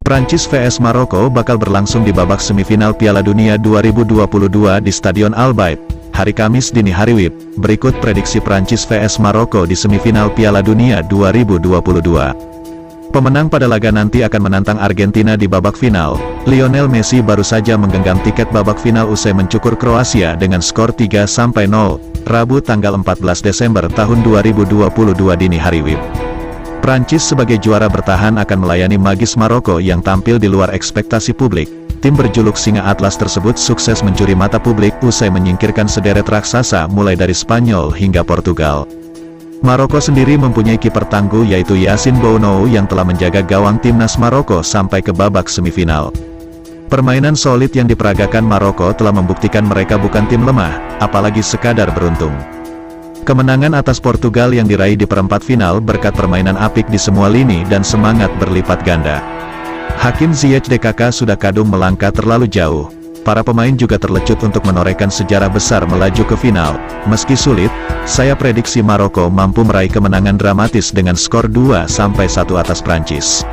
Prancis vs Maroko bakal berlangsung di babak semifinal Piala Dunia 2022 di Stadion Al Bayt, hari Kamis dini hari WIB. Berikut prediksi Prancis vs Maroko di semifinal Piala Dunia 2022. Pemenang pada laga nanti akan menantang Argentina di babak final. Lionel Messi baru saja menggenggam tiket babak final usai mencukur Kroasia dengan skor 3-0, Rabu tanggal 14 Desember tahun 2022 dini hari WIB. Prancis sebagai juara bertahan akan melayani magis Maroko yang tampil di luar ekspektasi publik. Tim berjuluk Singa Atlas tersebut sukses mencuri mata publik usai menyingkirkan sederet raksasa mulai dari Spanyol hingga Portugal. Maroko sendiri mempunyai kiper tangguh yaitu Yassine Bounou yang telah menjaga gawang timnas Maroko sampai ke babak semifinal. Permainan solid yang diperagakan Maroko telah membuktikan mereka bukan tim lemah, apalagi sekadar beruntung. Kemenangan atas Portugal yang diraih di perempat final berkat permainan apik di semua lini dan semangat berlipat ganda. Hakim Ziyech DKK sudah kadung melangkah terlalu jauh. Para pemain juga terlecut untuk menorehkan sejarah besar melaju ke final. Meski sulit, saya prediksi Maroko mampu meraih kemenangan dramatis dengan skor 2-1 atas Prancis.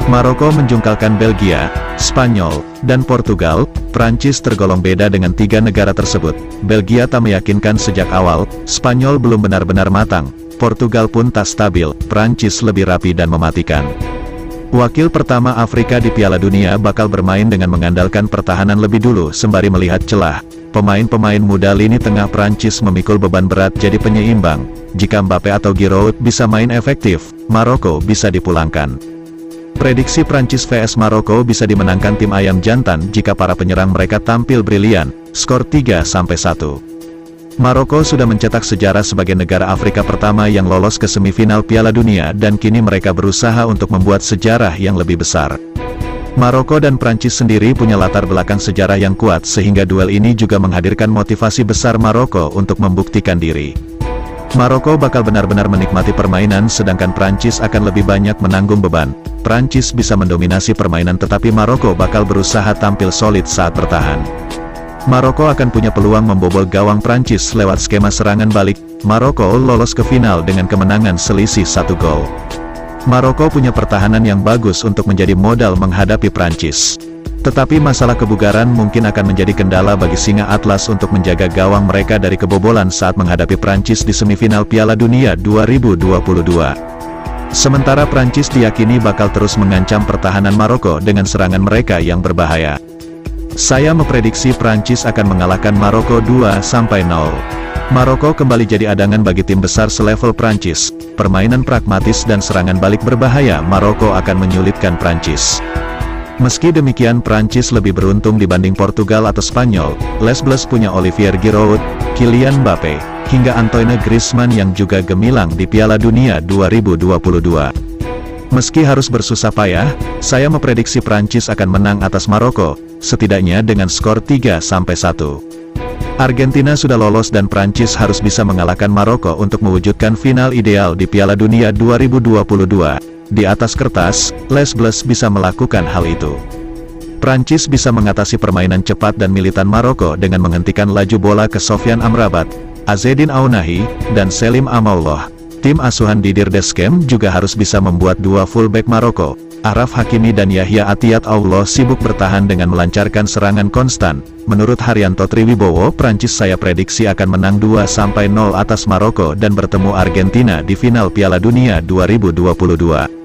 Maroko menjungkalkan Belgia, Spanyol, dan Portugal. Prancis tergolong beda dengan tiga negara tersebut. Belgia tak meyakinkan sejak awal, Spanyol belum benar-benar matang, Portugal pun tak stabil, Prancis lebih rapi dan mematikan. Wakil pertama Afrika di Piala Dunia bakal bermain dengan mengandalkan pertahanan lebih dulu sembari melihat celah. Pemain-pemain muda lini tengah Prancis memikul beban berat jadi penyeimbang. Jika Mbappe atau Giroud bisa main efektif, Maroko bisa dipulangkan. Prediksi Prancis vs Maroko bisa dimenangkan tim ayam jantan jika para penyerang mereka tampil brilian, skor 3-1. Maroko sudah mencetak sejarah sebagai negara Afrika pertama yang lolos ke semifinal Piala Dunia dan kini mereka berusaha untuk membuat sejarah yang lebih besar. Maroko dan Prancis sendiri punya latar belakang sejarah yang kuat sehingga duel ini juga menghadirkan motivasi besar Maroko untuk membuktikan diri. Maroko bakal benar-benar menikmati permainan sedangkan Prancis akan lebih banyak menanggung beban. Prancis bisa mendominasi permainan tetapi Maroko bakal berusaha tampil solid saat bertahan. Maroko akan punya peluang membobol gawang Prancis lewat skema serangan balik. Maroko lolos ke final dengan kemenangan selisih 1 gol. Maroko punya pertahanan yang bagus untuk menjadi modal menghadapi Prancis. Tetapi masalah kebugaran mungkin akan menjadi kendala bagi Singa Atlas untuk menjaga gawang mereka dari kebobolan saat menghadapi Prancis di semifinal Piala Dunia 2022. Sementara Prancis diyakini bakal terus mengancam pertahanan Maroko dengan serangan mereka yang berbahaya. Saya memprediksi Prancis akan mengalahkan Maroko 2-0. Maroko kembali jadi adangan bagi tim besar selevel Prancis. Permainan pragmatis dan serangan balik berbahaya Maroko akan menyulitkan Prancis. Meski demikian Prancis lebih beruntung dibanding Portugal atau Spanyol. Les Bleus punya Olivier Giroud, Kylian Mbappe, hingga Antoine Griezmann yang juga gemilang di Piala Dunia 2022. Meski harus bersusah payah, saya memprediksi Prancis akan menang atas Maroko, setidaknya dengan skor 3-1. Argentina sudah lolos dan Prancis harus bisa mengalahkan Maroko untuk mewujudkan final ideal di Piala Dunia 2022. Di atas kertas, Les Bleus bisa melakukan hal itu. Prancis bisa mengatasi permainan cepat dan militan Maroko dengan menghentikan laju bola ke Sofyan Amrabat, Azzedine Ounahi, dan Selim Amaoulah. Tim asuhan Didier Deschamps juga harus bisa membuat dua fullback Maroko, Achraf Hakimi dan Yahya Attiat Allah sibuk bertahan dengan melancarkan serangan konstan. Menurut Haryanto Triwibowo, Prancis saya prediksi akan menang 2-0 atas Maroko dan bertemu Argentina di final Piala Dunia 2022.